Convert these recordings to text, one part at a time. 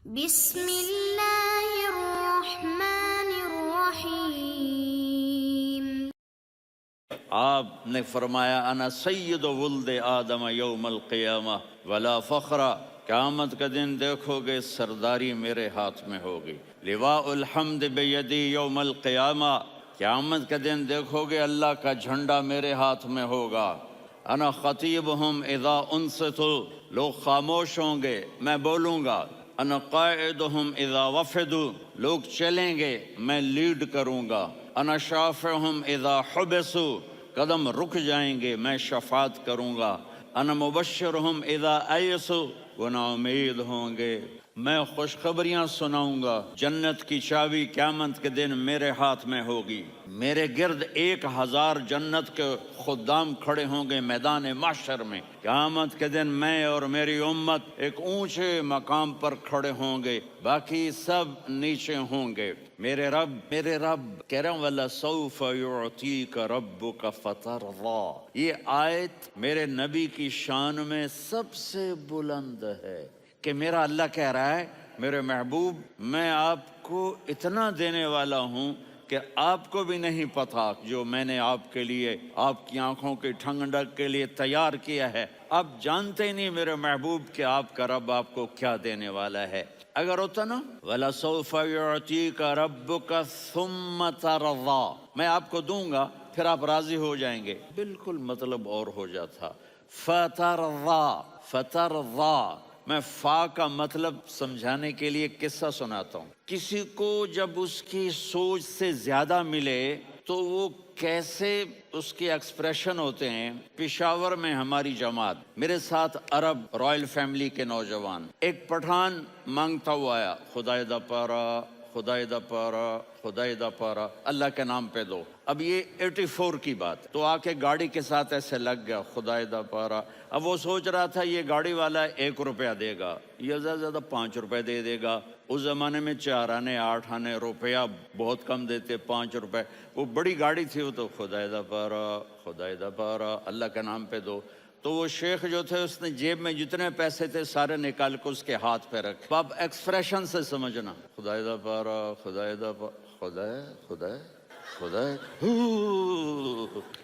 بسم اللہ الرحمن الرحیم۔ آپ نے فرمایا انا سید ولد آدم یوم القیامہ ولا فخر، قیامت کا دن دیکھو گے سرداری میرے ہاتھ میں ہوگی۔ لواء الحمد بیدی یوم القیامہ، قیامت کا دن دیکھو گے اللہ کا جھنڈا میرے ہاتھ میں ہوگا۔ انا خطیبہم اذا انصتوا، لوگ خاموش ہوں گے میں بولوں گا۔ انا قائدہم اذا وفدوا، لوگ چلیں گے میں لیڈ کروں گا۔ انا شافعہم اذا حبسوا، قدم رک جائیں گے میں شفاعت کروں گا۔ انا مبشرہم اذا ایسوا، وہ نا امید ہوں گے میں خوشخبریاں سناؤں گا۔ جنت کی چابی قیامت کے دن میرے ہاتھ میں ہوگی۔ میرے گرد 1000 جنت کے خدام کھڑے ہوں گے میدان محشر میں۔ قیامت کے دن میں اور میری امت ایک اونچے مقام پر کھڑے ہوں گے، باقی سب نیچے ہوں گے۔ میرے رب کہہ رہا ہوں وَلَسَوْفَ يُعْطِيكَ رَبُّكَ فَتَرْضَىٰ، یہ آیت میرے نبی کی شان میں سب سے بلند ہے کہ میرا اللہ کہہ رہا ہے میرے محبوب میں آپ کو اتنا دینے والا ہوں کہ آپ کو بھی نہیں پتا جو میں نے آپ کے لیے آپ کی آنکھوں کی ٹھنڈک کے لیے تیار کیا ہے۔ آپ جانتے ہی نہیں میرے محبوب کہ آپ کا رب آپ کو کیا دینے والا ہے۔ اگر ہوتا نا وَلَسَوْفَ يُعْطِيكَ رَبُّكَ ثُمَّ تَرْضَىٰ، میں آپ کو دوں گا پھر آپ راضی ہو جائیں گے، بالکل مطلب اور ہو جاتا۔ فترضیٰ، میں فا کا مطلب سمجھانے کے لیے قصہ سناتا ہوں۔ کسی کو جب اس کی سوچ سے زیادہ ملے تو وہ کیسے اس کے ایکسپریشن ہوتے ہیں۔ پشاور میں ہماری جماعت، میرے ساتھ عرب رائل فیملی کے نوجوان، ایک پٹھان مانگتا ہوا آیا خدائے دا پارا خدائے دا پارا خدائے دا پارا، اللہ کے نام پہ دو۔ اب یہ 84 کی بات، تو آ کے گاڑی کے ساتھ ایسے لگ گیا خدائے دا پارا۔ اب وہ سوچ رہا تھا یہ گاڑی والا 1 روپیہ دے گا یا زیادہ زیادہ 5 روپے دے دے گا۔ اس زمانے میں 4 آنے 8 آنے روپیہ بہت کم دیتے، 5 روپے۔ وہ بڑی گاڑی تھی، وہ تو خدائے دا پارا خدائے دا پارا اللہ کے نام پہ دو۔ تو وہ شیخ جو تھے اس نے جیب میں جتنے پیسے تھے سارے نکال کے اس کے ہاتھ پہ رکھے۔ اب ایکسپریشن سے سمجھنا، خدائے دا پارا خدائے دا پارا خدائے خدائے خدائے،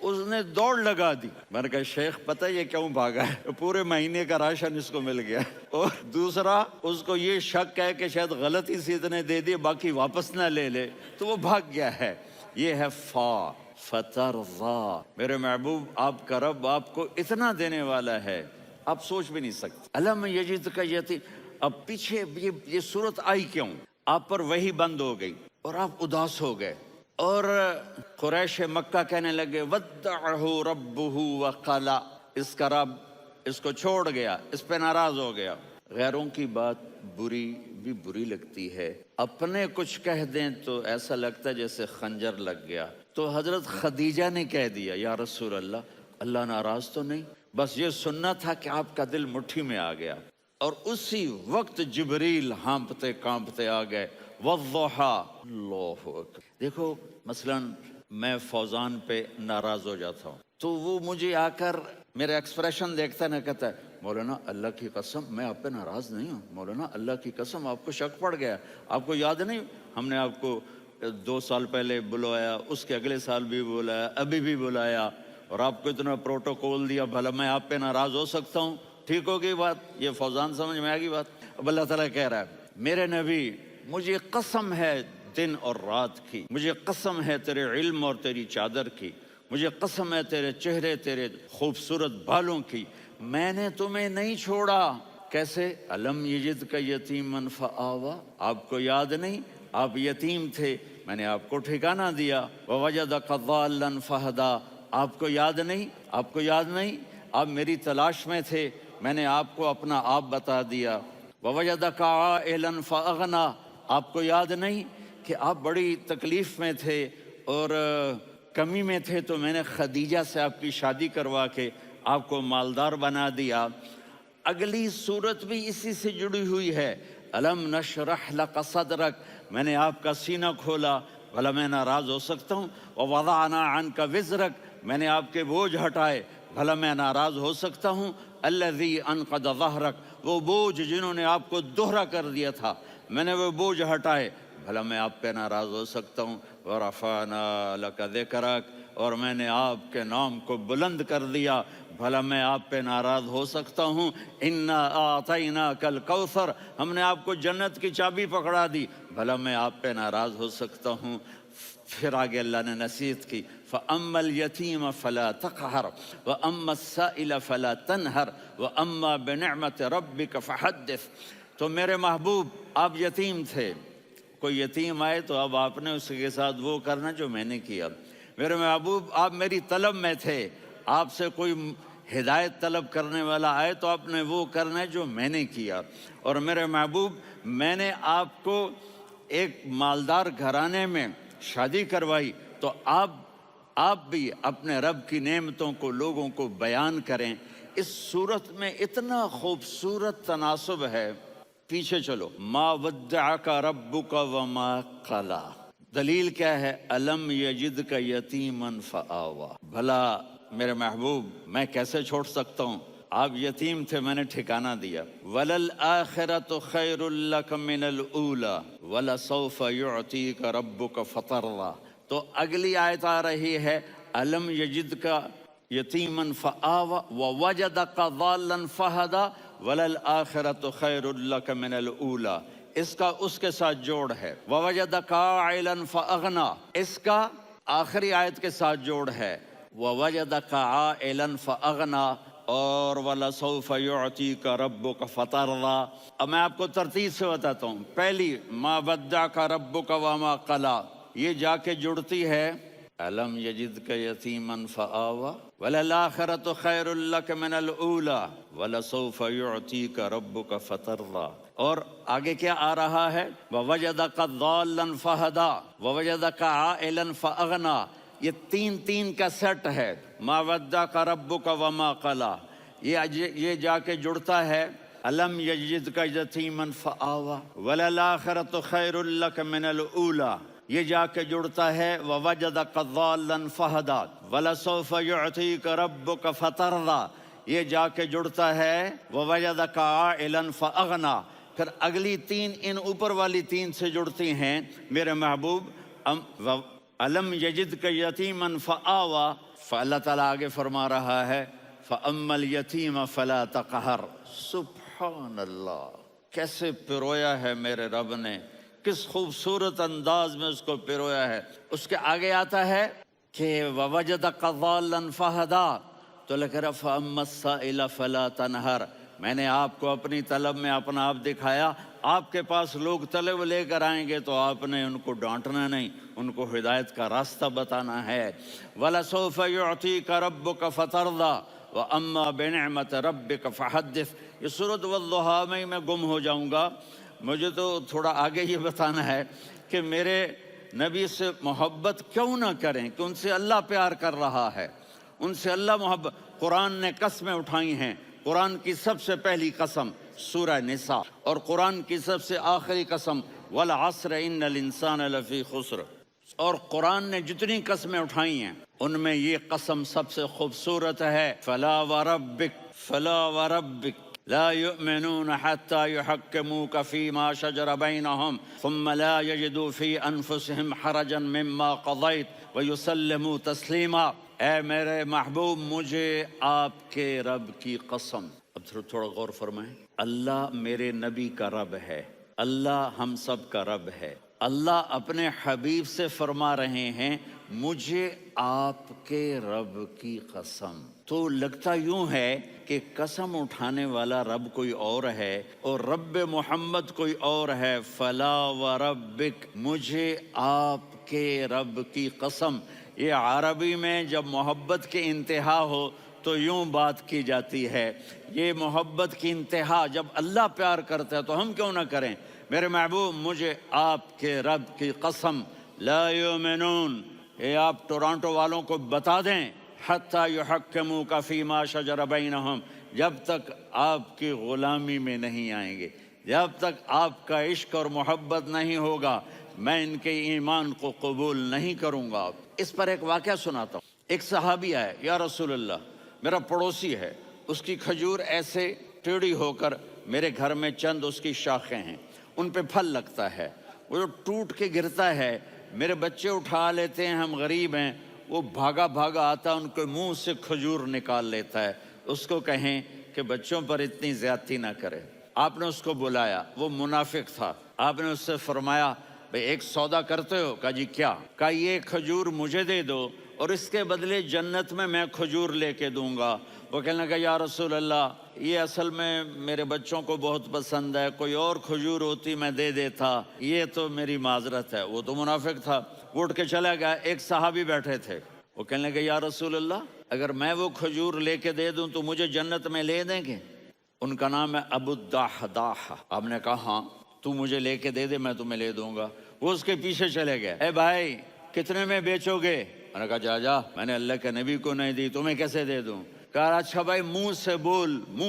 اس نے دوڑ لگا دی۔ میں نے کہا شیخ پتہ یہ کیوں بھاگا ہے؟ پورے مہینے کا راشن اس کو مل گیا۔ اور دوسرا اس کو یہ شک ہے کہ شاید غلطی سے اتنے دے دیے باقی واپس نہ لے لے، تو وہ بھاگ گیا ہے۔ یہ ہے فا، فترضیٰ، میرے محبوب آپ کا رب آپ کو اتنا دینے والا ہے آپ سوچ بھی نہیں سکتے۔ الم یجدک یتیم، اب پیچھے یہ صورت آئی کیوں؟ آپ پر وحی بند ہو گئی اور آپ اداس ہو گئے، اور قریش مکہ کہنے لگے ودعہ ربہ وقلا، اس کا رب اس کو چھوڑ گیا، اس پہ ناراض ہو گیا۔ غیروں کی بات بھی بری لگتی ہے، اپنے کچھ کہہ دیں تو ایسا لگتا ہے جیسے خنجر لگ گیا۔ تو حضرت خدیجہ نے کہہ دیا یا رسول اللہ، اللہ ناراض تو نہیں؟ بس یہ سننا تھا کہ آپ کا دل مٹھی میں آ گیا۔ اور اسی وقت جبریل ہانپتے کانپتے آ گئے، والضحیٰ، اللہ اکبر۔ دیکھو مثلا میں فوزان پہ ناراض ہو جاتا ہوں تو وہ مجھے آ کر میرا ایکسپریشن دیکھتا ہے نہ کہتا ہے مولانا اللہ کی قسم میں آپ پہ ناراض نہیں ہوں، مولانا اللہ کی قسم آپ کو شک پڑ گیا، آپ کو یاد نہیں ہم نے آپ کو 2 سال پہلے بلایا، اس کے اگلے سال بھی بلایا، ابھی بھی بلایا، اور آپ کو اتنا پروٹوکول دیا، بھلا میں آپ پہ ناراض ہو سکتا ہوں؟ ٹھیک ہوگی بات؟ یہ فوزان سمجھ میں آ گئی بات؟ اب اللہ تعالیٰ کہہ رہا ہے میرے نبی مجھے قسم ہے دن اور رات کی، مجھے قسم ہے تیرے علم اور تیری چادر کی، مجھے قسم ہے تیرے چہرے تیرے خوبصورت بالوں کی، میں نے تمہیں نہیں چھوڑا۔ کیسے؟ الم یجدک یتیما فآویٰ، آپ کو یاد نہیں آپ یتیم تھے، میں نے آپ کو ٹھکانہ دیا۔ ووجدک ضالا فہدیٰ، آپ کو یاد نہیں آپ میری تلاش میں تھے، میں نے آپ کو اپنا آپ بتا دیا۔ ووجدک عائلا فاغنیٰ، آپ کو یاد نہیں کہ آپ بڑی تکلیف میں تھے اور کمی میں تھے تو میں نے خدیجہ سے آپ کی شادی کروا کے آپ کو مالدار بنا دیا۔ اگلی صورت بھی اسی سے جڑی ہوئی ہے، الم نشرح لک صدرک، میں نے آپ کا سینہ کھولا، بھلا میں ناراض ہو سکتا ہوں؟ ووضعنا عنک وزرک، میں نے آپ کے بوجھ ہٹائے، بھلا میں ناراض ہو سکتا ہوں؟ الذی انقض ظہرک، وہ بوجھ جنہوں نے آپ کو دوہرا کر دیا تھا، میں نے وہ بوجھ ہٹائے، بھلا میں آپ پہ ناراض ہو سکتا ہوں؟ وَرَفَعْنَا لَكَ ذِكْرَكَ، اور میں نے آپ کے نام کو بلند کر دیا، بھلا میں آپ پہ ناراض ہو سکتا ہوں؟ اِنَّا أَعْطَيْنَاكَ الْكَوْثَرَ، ہم نے آپ کو جنت کی چابی پکڑا دی، بھلا میں آپ پہ ناراض ہو سکتا ہوں؟ پھر آگے اللہ نے نصیحت کی، فَأَمَّا الْيَتِيمَ فَلَا تَقْهَرْ وَأَمَّا السَّائِلَ فَلَا تَنْهَرْ وَأَمَّا بِنِعْمَةِ رَبِّكَ فَحَدِّثْ۔ تو میرے محبوب، آپ یتیم تھے، کوئی یتیم آئے تو اب آپ نے اس کے ساتھ وہ کرنا جو میں نے کیا۔ میرے محبوب، آپ میری طلب میں تھے، آپ سے کوئی ہدایت طلب کرنے والا آئے تو آپ نے وہ کرنا ہے جو میں نے کیا۔ اور میرے محبوب، میں نے آپ کو ایک مالدار گھرانے میں شادی کروائی، تو آپ بھی اپنے رب کی نعمتوں کو لوگوں کو بیان کریں۔ اس صورت میں اتنا خوبصورت تناسب ہے، پیچھے چلو، ما ودعک ربک وما قلی، دلیل کیا ہے؟ الم یجدک یتیما فآوی۔ بھلا میرے محبوب، میں کیسے چھوڑ سکتا ہوں؟ آپ یتیم تھے، میں نے ٹھکانہ دیا۔ وَلَلْآخِرَةُ خَيْرٌ لَكَ مِنَ الْأُولَى وَلَسَوْفَ يُعْطِيكَ رَبُّكَ فَتَرْضَىٰ۔ تو اگلی آیت آ رہی ہے، الم یجدک یتیما فآوی ووجدک ضالا فہدی وَلَلْآخِرَةُ خَيْرٌ لَكَ مِنَ الْأُولَى۔ اس کا اس کے ساتھ جوڑ ہے، وَوَجَدَكَ عَائِلًا فَأَغْنَىٰ، اس کا آخری آیت کے ساتھ جوڑ ہے، وَوَجَدَكَ عَائِلًا فَأَغْنَىٰ، اور وَلَسَوْفَ يُعْطِيكَ رَبُّكَ فَتَرْضَىٰ۔ اب میں آپ کو ترتیب سے بتاتا ہوں۔ پہلی، مَا وَدَّعَكَ رَبُّكَ وَمَا قَلَىٰ، یہ جا کے جڑتی ہے أَلَمْ يَجِدْكَ يَتِيمًا فَآوَىٰ وَلَلْآخِرَةُ خَيْرٌ لَكَ مِنَ الْأُولَىٰ وَلَسَوْفَ يُعْطِيكَ رَبُّكَ فَتَرْضَىٰ۔ اور آگے کیا آ رہا ہے؟ وَوَجَدَكَ ضَالًّا فَهَدَىٰ وَوَجَدَكَ عَائِلًا فَأَغْنَىٰ۔ یہ تین کا سیٹ ہے، ما ودعک ربک وما قلی، یہ جا کے جڑتا ہے الم یجدک یتیما فآوی وللآخرۃ خیر لک من الاولی، یہ جا کے جڑتا ہے ووجدک ضالا فہدی ولسوف یعطیک ربک فترضی، یہ جا کے جڑتا ہے ووجدک عائلا فاغنی۔ پھر اگلی تین ان اوپر والی تین سے جڑتی ہیں میرے محبوب، الم یجدک یتیما فآوی، فاللہ تعالیٰ آگے فرما رہا ہے فاما الیتیم فلا تقہر۔ سبحان اللہ، کیسے پرویا ہے میرے رب نے، کس خوبصورت انداز میں اس کو پرویا ہے۔ اس کے آگے آتا ہے کہ ووجدک ضالا فہدی، تو لکھ رہا فاما السائل فلا تنہر، میں نے آپ کو اپنی طلب میں اپنا آپ دکھایا، آپ کے پاس لوگ طلب لے کر آئیں گے تو آپ نے ان کو ڈانٹنا نہیں، ان کو ہدایت کا راستہ بتانا ہے۔ وَلَسَوْفَ يُعْطِيكَ رَبُّكَ فَتَرْضَىٰ وَأَمَّا بِنِعْمَةِ رَبِّكَ فَحَدِّثْ۔ یہ سورۃ والضحیٰ میں گم ہو جاؤں گا، مجھے تو تھوڑا آگے یہ بتانا ہے کہ میرے نبی سے محبت کیوں نہ کریں، کہ ان سے اللہ پیار کر رہا ہے، ان سے اللہ محبت۔ قرآن نے قسمیں اٹھائی ہیں، قرآن کی سب سے پہلی قسم سورہ نساء، اور قرآن کی سب سے آخری قسم والعصر ان الانسان لفی خسر۔ اور قرآن نے جتنی قسمیں اٹھائی ہیں ان میں یہ قسم سب سے خوبصورت ہے، فلا وربک فلا وربک لا يؤمنون حتى يحكموك فيما شجر بينهم ثم لا يجدوا في انفسهم حرجا مما قضيت ويسلموا تسلیما۔ اے میرے محبوب، مجھے آپ کے رب کی قسم، اب تھوڑا غور فرمائیں، اللہ میرے نبی کا رب ہے، اللہ ہم سب کا رب ہے، اللہ اپنے حبیب سے فرما رہے ہیں مجھے آپ کے رب کی قسم۔ تو لگتا یوں ہے کہ قسم اٹھانے والا رب کوئی اور ہے اور رب محمد کوئی اور ہے۔ فلا وربک، مجھے آپ کے رب کی قسم۔ یہ عربی میں جب محبت کی انتہا ہو تو یوں بات کی جاتی ہے، یہ محبت کی انتہا جب اللہ پیار کرتا ہے تو ہم کیوں نہ کریں۔ میرے محبوب، مجھے آپ کے رب کی قسم، لا یؤمنون، یہ آپ ٹورانٹو والوں کو بتا دیں، حتی یحکموک فیما شجر بینہم، جب تک آپ کی غلامی میں نہیں آئیں گے، جب تک آپ کا عشق اور محبت نہیں ہوگا، میں ان کے ایمان کو قبول نہیں کروں گا۔ اس پر ایک واقعہ سناتا ہوں۔ ایک صحابی آئے، یا رسول اللہ، میرا پڑوسی ہے، اس کی کھجور ایسے ٹیڑھی ہو کر میرے گھر میں چند اس کی شاخیں ہیں، ان پہ پھل لگتا ہے، وہ جو ٹوٹ کے گرتا ہے میرے بچے اٹھا لیتے ہیں، ہم غریب ہیں، وہ بھاگا بھاگا آتا ان کے منہ سے کھجور نکال لیتا ہے۔ اس کو کہیں کہ بچوں پر اتنی زیادتی نہ کرے۔ آپ نے اس کو بلایا، وہ منافق تھا، آپ نے اس سے فرمایا بھئی ایک سودا کرتے ہو؟ کہا جی کیا؟ کہا یہ کھجور مجھے دے دو اور اس کے بدلے جنت میں کھجور لے کے دوں گا۔ وہ کہنے لگا یا رسول اللہ یہ اصل میں میرے بچوں کو بہت پسند ہے، کوئی اور کھجور ہوتی میں دے دیتا، یہ تو میری معذرت ہے۔ وہ تو منافق تھا، وہ اٹھ کے چلا گیا۔ ایک صحابی بیٹھے تھے، وہ کہنے لگے یا رسول اللہ اگر میں وہ کھجور لے کے دے دوں تو مجھے جنت میں لے دیں گے؟ ان کا نام ہے ابو الدحداح۔ آپ نے کہا ہاں تو مجھے لے کے دے دے میں تمہیں لے دوں گا۔ وہ اس کے پیچھے چلے گئے، اے بھائی کتنے میں بیچو گے؟ میں نے کہا جا جا، میں نے اللہ کے نبی کو نہیں دی، تمہیں کیسے دے دوں؟ کہا اچھا بھائی منہ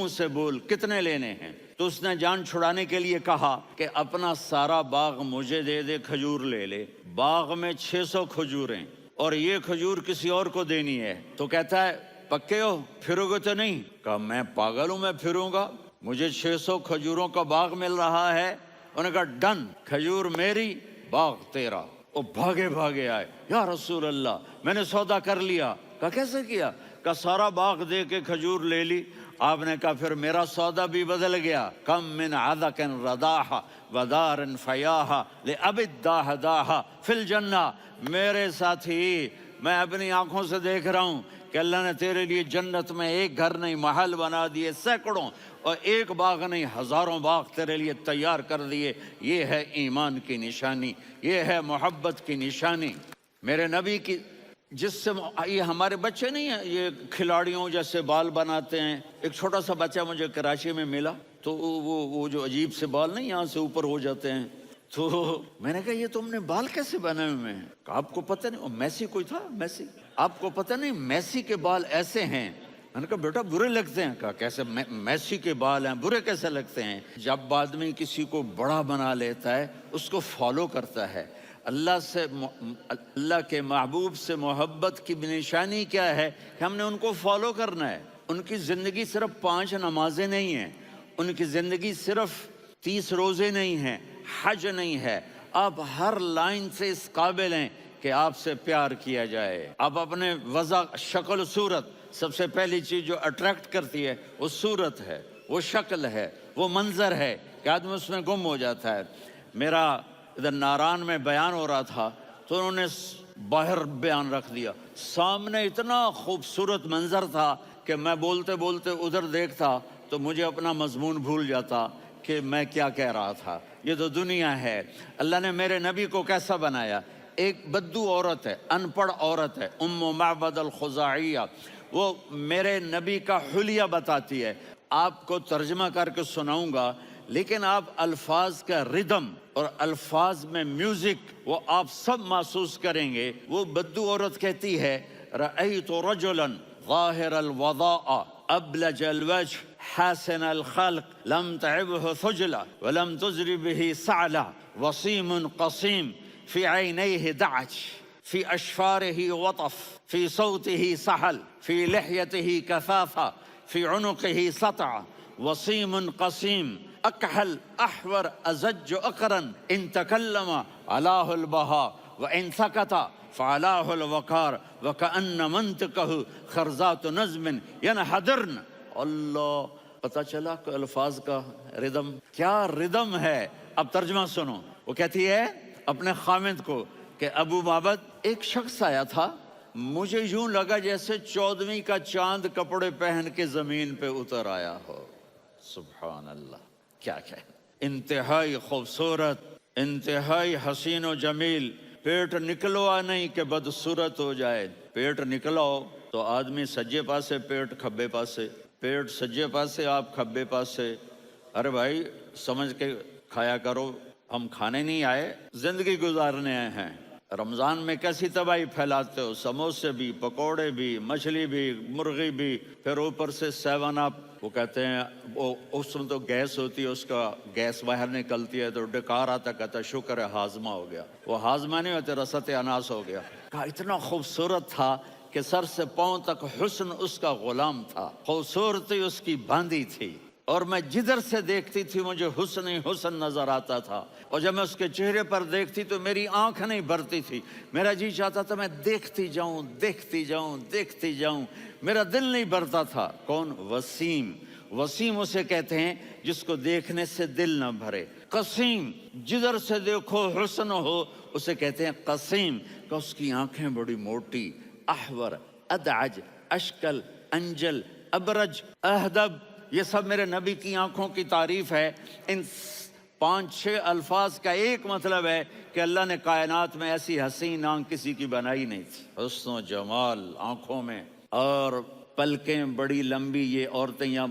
سے بول کتنے لینے ہیں؟ تو اس نے جان چھڑانے کے لیے کہا کہ اپنا سارا باغ مجھے دے دے، کھجور لے لے۔ باغ میں 600 کھجوریں اور یہ کھجور کسی اور کو دینی ہے۔ تو کہتا ہے پکے ہو، پھرو گے تو نہیں؟ کہا میں پاگل ہوں، میں پھروں گا؟ مجھے 600 کھجوروں کا باغ مل رہا ہے۔ انہوں نے کہا ڈن، کھجور میری، باغ تیرا۔ وہ بھاگے بھاگے آئے، یا رسول اللہ میں نے سودا کر لیا۔ کہا کیسے کیا؟ کہا سارا باغ دے کے کھجور لے لی۔ آپ نے کہا پھر میرا سودا بھی بدل گیا۔ کم من عدق رداح ودار فیاح لأب الدحداح فی الجنہ۔ میرے ساتھی میں اپنی آنکھوں سے دیکھ رہا ہوں کہ اللہ نے تیرے لیے جنت میں ایک گھر نہیں محل بنا دیے سینکڑوں، اور ایک باغ نہیں ہزاروں باغ تیرے لیے تیار کر دیے۔ یہ ہے ایمان کی نشانی، یہ ہے محبت کی نشانی۔ میرے نبی کی جس سے یہ ہمارے بچے نہیں ہیں یہ کھلاڑیوں جیسے بال بناتے ہیں۔ ایک چھوٹا سا بچہ مجھے کراچی میں ملا، تو وہ جو عجیب سے بال نہیں یہاں سے اوپر ہو جاتے ہیں، تو میں نے کہا یہ تم نے بال کیسے بنائے ہوئے ہیں؟ کہا آپ کو پتہ نہیں؟ میسی کوئی تھا، میسی، آپ کو پتہ نہیں میسی کے بال ایسے ہیں؟ میں نے کہا بیٹا برے لگتے ہیں۔ کہا کیسے؟ میسی کے بال ہیں، برے کیسے لگتے ہیں؟ جب آدمی کسی کو بڑا بنا لیتا ہے اس کو فالو کرتا ہے۔ اللہ کے محبوب سے محبت کی نشانی کیا ہے کہ ہم نے ان کو فالو کرنا ہے۔ ان کی زندگی صرف 5 نمازیں نہیں ہیں، ان کی زندگی صرف 30 روزے نہیں ہیں، حج نہیں ہے۔ آپ ہر لائن سے اس قابل ہیں کہ آپ سے پیار کیا جائے۔ آپ اپنے وضع، شکل و صورت، سب سے پہلی چیز جو اٹریکٹ کرتی ہے وہ صورت ہے، وہ شکل ہے، وہ منظر ہے کہ آدمی اس میں گم ہو جاتا ہے۔ میرا ادھر ناران میں بیان ہو رہا تھا تو انہوں نے باہر بیان رکھ دیا، سامنے اتنا خوبصورت منظر تھا کہ میں بولتے بولتے ادھر دیکھتا تو مجھے اپنا مضمون بھول جاتا کہ میں کیا کہہ رہا تھا۔ یہ تو دنیا ہے۔ اللہ نے میرے نبی کو کیسا بنایا؟ ایک بدو عورت ہے، ان پڑھ عورت ہے، ام معبد الخزاعیہ، وہ میرے نبی کا حلیہ بتاتی ہے۔ آپ کو ترجمہ کر کے سناؤں گا، لیکن آپ الفاظ کا ردم اور الفاظ میں میوزک وہ آپ سب محسوس کریں گے۔ وہ بدو عورت کہتی ہے رأیت رجلا ظاہر الوضاء ابلج الوجه حاسن الخلق لم تعبه ثجلة ولم تزر به سعلة وصيم قصيم في عينيه دعج في أشفاره وطف في صوته سحل في لحيته كثافة في عنقه سطع وصيم قصيم أكحل أحور أزج أقرن إن تكلم علاه البهاء وإن سكت فعلاه الوقار وكأن منطقه خرزات نظم ينحدرن۔ اللہ، پتہ چلا کہ الفاظ کا ردم کیا ردم ہے۔ اب ترجمہ سنو۔ وہ کہتی ہے اپنے خامد کو کہ ابو معبد ایک شخص آیا تھا، مجھے یوں لگا جیسے 14ویں کا چاند کپڑے پہن کے زمین پہ اتر آیا ہو۔ سبحان اللہ، کیا انتہائی خوبصورت، انتہائی حسین و جمیل۔ پیٹ نکلوا نہیں کہ بدصورت ہو جائے۔ پیٹ نکلاؤ تو آدمی سجے پاسے پیٹ، کھبے پاسے پیٹ، سجے پاسے آپ، کھبے پاسے۔ ارے بھائی سمجھ کے کھایا کرو، ہم کھانے نہیں آئے، زندگی گزارنے آئے ہیں۔ رمضان میں کیسی تباہی پھیلاتے ہو، سموسے بھی، پکوڑے بھی، مچھلی بھی، مرغی بھی، پھر اوپر سے 7 اپ۔ وہ کہتے ہیں وہ اس میں تو گیس ہوتی ہے، اس کا گیس باہر نکلتی ہے تو ڈکار آتا، کہتا شکر ہے ہاضمہ ہو گیا۔ وہ ہاضمہ نہیں ہوتے، رسط اناس ہو گیا۔ کہا اتنا خوبصورت تھا کہ سر سے پاؤں تک حسن اس کا غلام تھا، خوبصورتی اس کی باندھی تھی۔ اور میں جدھر سے دیکھتی تھی مجھے حسن ہی حسن نظر آتا تھا، اور جب میں اس کے چہرے پر دیکھتی تو میری آنکھ نہیں بھرتی تھی، میرا جی چاہتا تھا میں دیکھتی جاؤں دیکھتی جاؤں دیکھتی جاؤں، میرا دل نہیں بھرتا تھا۔ کون؟ وسیم۔ وسیم اسے کہتے ہیں جس کو دیکھنے سے دل نہ بھرے۔ قسیم، جدھر سے دیکھو حسن ہو، اسے کہتے ہیں قسیم، کہ اس کی آنکھیں بڑی موٹی، احور، ادعج، اشکل، انجل، ابرج، اہدب، یہ سب میرے نبی کی آنکھوں کی تعریف ہے۔ ان 5-6 الفاظ کا ایک مطلب ہے کہ اللہ نے کائنات میں ایسی حسین آنکھ کسی کی بنائی نہیں تھی۔ حسن و جمال آنکھوں میں، اور پلکیں بڑی لمبی، یہ عورتیں یہاں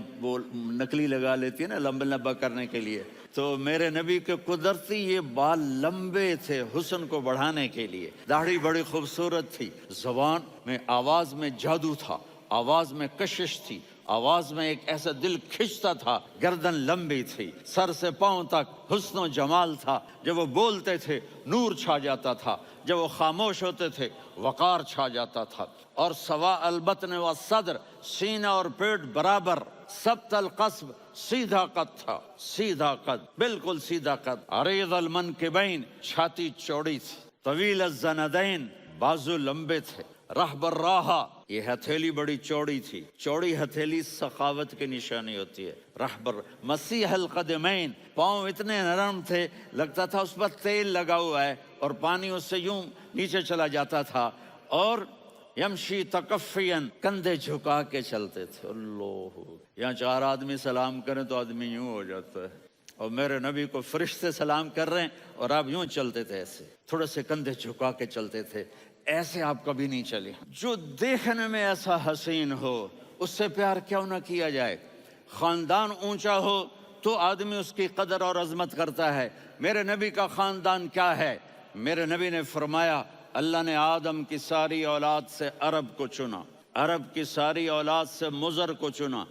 نکلی لگا لیتی ہیں نا لمبا لمبا کرنے کے لیے، تو میرے نبی کے قدرتی یہ بال لمبے تھے حسن کو بڑھانے کے لیے، داڑھی بڑی خوبصورت تھی، زبان میں آواز میں جادو تھا، آواز میں کشش تھی، آواز میں ایک ایسا دل کھنچتا تھا، گردن لمبی تھی، سر سے پاؤں تک حسن و جمال تھا، جب وہ بولتے تھے نور چھا جاتا تھا، جب وہ خاموش ہوتے تھے وقار چھا جاتا تھا، اور سوا البطن و صدر، سینہ اور پیٹ برابر، سبت القصب، سیدھا قد تھا، سیدھا قد، بالکل سیدھا قد، عریض المنکبین، چھاتی چوڑی تھی، طویل الزندین، بازو لمبے تھے، رحب الراحہ، یہ ہتھیلی بڑی چوڑی تھی، چوڑی ہتھیلی سخاوت کی نشانی ہوتی ہے، رحبر، مسیح القدمین، پاؤں اتنے نرم تھے لگتا تھا اس پر تیل لگا ہوا ہے، اور پانی اس سے یوں نیچے چلا جاتا تھا، اور یمشی تکفین، کندھے جھکا کے چلتے تھے۔ اللہ، یہاں 4 آدمی سلام کریں تو آدمی یوں ہو جاتا ہے، اور میرے نبی کو فرشتے سلام کر رہے ہیں اور آپ یوں چلتے تھے، ایسے تھوڑے سے کندھے جھکا کے چلتے تھے، ایسے آپ کبھی نہیں چلے۔ جو دیکھنے میں ایسا حسین ہو اس سے پیار کیوں نہ کیا جائے؟ خاندان اونچا ہو تو آدمی اس کی قدر اور عظمت کرتا ہے۔ میرے نبی کا خاندان کیا ہے؟ میرے نبی نے فرمایا اللہ نے آدم کی ساری اولاد سے عرب کو چنا، عرب کی ساری اولاد سے مضر کو چنا،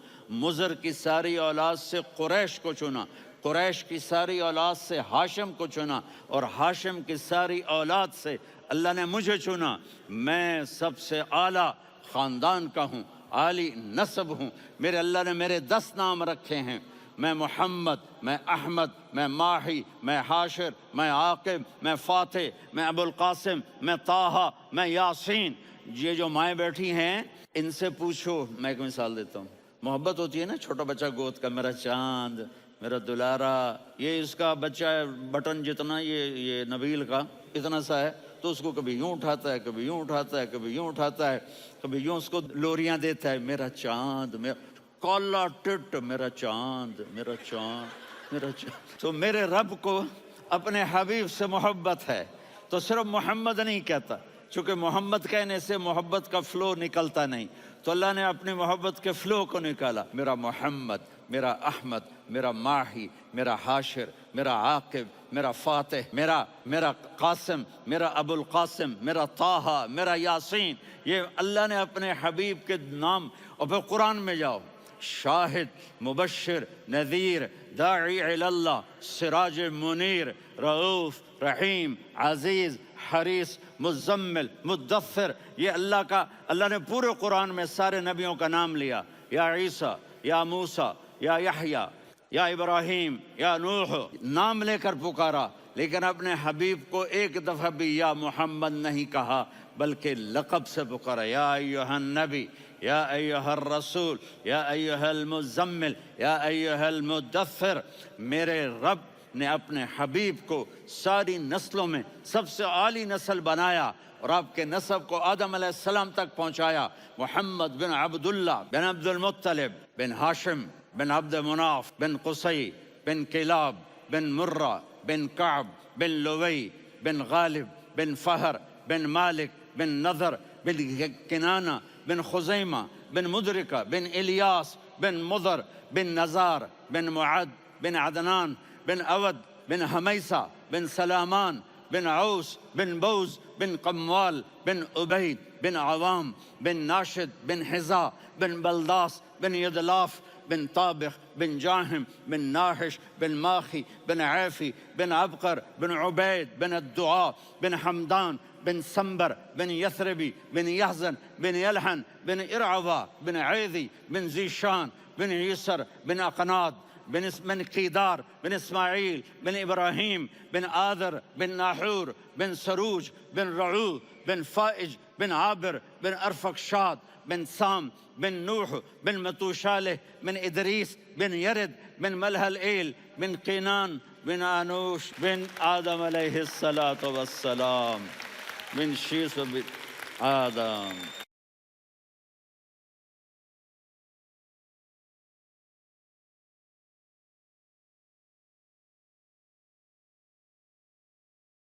مضر کی ساری اولاد سے قریش کو چنا، قریش کی ساری اولاد سے ہاشم کو چنا، اور ہاشم کی ساری اولاد سے اللہ نے مجھے چنا۔ میں سب سے اعلیٰ خاندان کا ہوں، عالی نسب ہوں، میرے اللہ نے میرے 10 نام رکھے ہیں، میں محمد، میں احمد، میں ماہی، میں حاشر، میں عاقب، میں فاتح، میں ابو القاسم، میں طٰہٰ، میں یاسین۔ یہ جو مائیں بیٹھی ہیں ان سے پوچھو، میں ایک مثال دیتا ہوں، محبت ہوتی ہے نا، چھوٹا بچہ گود کا، میرا چاند، میرا دلارا، یہ اس کا بچہ بٹن جتنا، یہ نبیل کا اتنا سا ہے، تو اس کو کبھی یوں اٹھاتا ہے، کبھی یوں اٹھاتا ہے، کبھی یوں اٹھاتا ہے، کبھی یوں اس کو لوریاں دیتا ہے، میرا چاند، میرا کالا ٹٹ، میرا چاند، میرا چاند، میرا چاند۔ تو میرے رب کو اپنے حبیب سے محبت ہے، تو صرف محمد نہیں کہتا، چونکہ محمد کہنے سے محبت کا فلو نکلتا نہیں، تو اللہ نے اپنی محبت کے فلو کو نکالا، میرا محمد، میرا احمد، میرا ماہی، میرا حاشر، میرا عاقب، میرا فاتح، میرا قاسم، میرا ابو القاسم، میرا طٰہٰ، میرا یاسین۔ یہ اللہ نے اپنے حبیب کے نام، اور پھر قرآن میں جاؤ، شاہد، مبشر، نذیر، داعی الی اللہ، سراج منیر، رؤوف، رحیم، عزیز، حریص، مزمل، مدثر، یہ اللہ نے پورے قرآن میں سارے نبیوں کا نام لیا، یا عیسیٰ، یا موسیٰ، یا یحییٰ، یا ابراہیم، یا نوح، نام لے کر پکارا، لیکن اپنے حبیب کو ایک دفعہ بھی یا محمد نہیں کہا، بلکہ لقب سے پکارا، یا ایھا النبی، یا ایھا الرسول، یا ایھا المزمل، یا ایھا المدثر۔ میرے رب نے اپنے حبیب کو ساری نسلوں میں سب سے عالی نسل بنایا، اور آپ کے نسب کو آدم علیہ السلام تک پہنچایا، محمد بن عبداللہ بن عبد المطلب بن ہاشم بن عبد مناف بن قصی بن کلاب بن مرہ بن کعب بن لوی بن غالب بن فہر بن مالک بن نضر بن کنانہ بن خزیمہ بن مدرکہ بن الیاس بن مضر بن نزار بن معد بن عدنان بن اود بن حمیسہ بن سلامان بن عوس بن بوز بن قموال بن عبید بن عوام بن ناشد بن حذا بن بلداس بن یدلاف بن طابخ بن جاہم بن ناحش بن ماخی بن عیفی بن عبقر بن عبید بن الدعاء بن حمدان بن سنبر بن یثربی بن یحزن بن یلحن بن ارعوا بن عیذی بن زیشان بن يسر بن أقناد بن قيدار بن إسماعيل بن إبراهيم بن آذر بن ناحور بن سروج بن رعو بن فائج بن عابر بن أرفقشاد بن سام بن نوح بن متوشالح بن إدريس بن يرد بن ملهلئيل بن قينان بن آنوش بن آدم عليه الصلاة والسلام بن شيس بن آدم.